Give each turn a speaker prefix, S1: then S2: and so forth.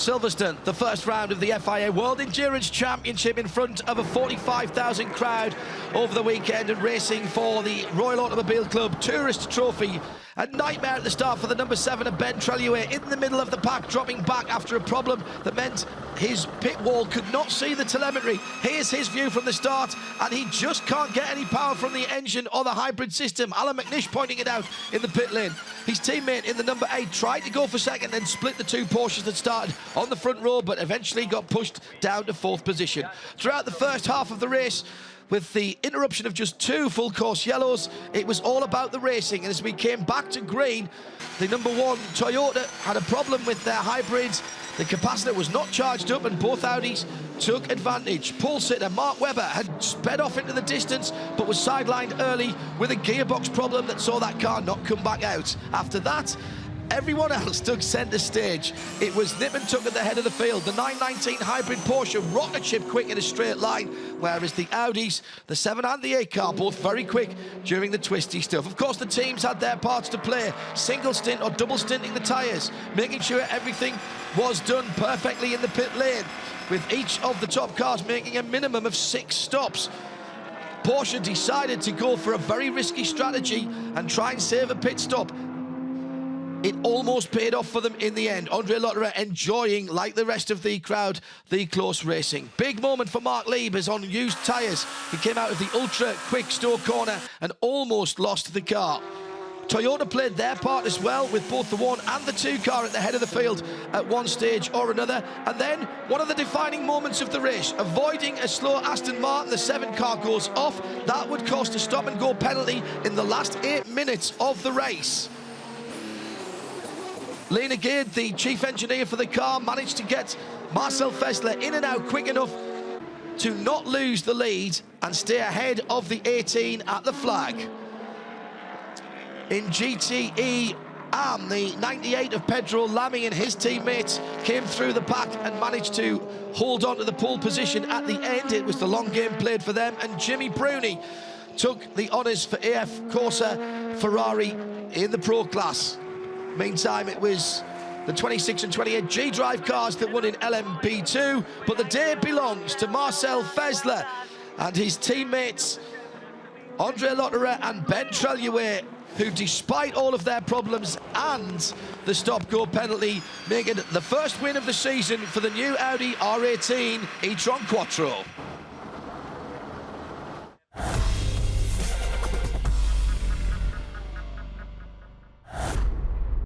S1: Silverstone, the first round of the FIA World Endurance Championship in front of a 45,000 crowd over the weekend, and racing for the Royal Automobile Club Tourist Trophy. A nightmare at the start for the number 7 of Ben Trellier, in the middle of the pack, dropping back after a problem that meant his pit wall could not see the telemetry. Here's his view from the start, and he just can't get any power from the engine or the hybrid system. Alan McNish pointing it out in the pit lane. His teammate in the number 8 tried to go for second, then split the two Porsches that started on the front row, but eventually got pushed down to 4th position. Throughout the first half of the race, with the interruption of just 2 full course yellows, it was all about the racing. And as we came back to green, the number 1 Toyota had a problem with their hybrids. The capacitor was not charged up, and both Audis took advantage. Pole sitter Mark Webber had sped off into the distance, but was sidelined early with a gearbox problem that saw that car not come back out. After that, everyone else took centre stage. It was nip and tuck at the head of the field. The 919 hybrid Porsche rocket ship quick in a straight line, whereas the Audis, the 7 and the 8 car, both very quick during the twisty stuff. Of course, the teams had their parts to play, single stint or double stinting the tyres, making sure everything was done perfectly in the pit lane, with each of the top cars making a minimum of 6 stops. Porsche decided to go for a very risky strategy and try and save a pit stop. It almost paid off for them in the end. Andre Lotterer enjoying, like the rest of the crowd, the close racing. Big moment for Mark Lieb, as on used tyres, he came out of the ultra-quick Stowe corner and almost lost the car. Toyota played their part as well, with both the 1 and the 2 car at the head of the field at one stage or another. And then, one of the defining moments of the race, avoiding a slow Aston Martin, the 7 car goes off. That would cost a stop-and-go penalty in the last 8 minutes of the race. Lena Gade, the chief engineer for the car, managed to get Marcel Fessler in and out quick enough to not lose the lead and stay ahead of the 18 at the flag. In GTE AM, the 98 of Pedro Lamy and his teammates came through the pack and managed to hold on to the pole position at the end. It was the long game played for them, and Jimmy Bruni took the honours for AF Corsa Ferrari in the Pro class. Meantime, it was the 26 and 28 G-Drive cars that won in LMP2, but the day belongs to Marcel Fessler and his teammates Andre Lotterer and Ben Trellier, who, despite all of their problems and the stop-go penalty, make it the first win of the season for the new Audi R18 e-tron Quattro.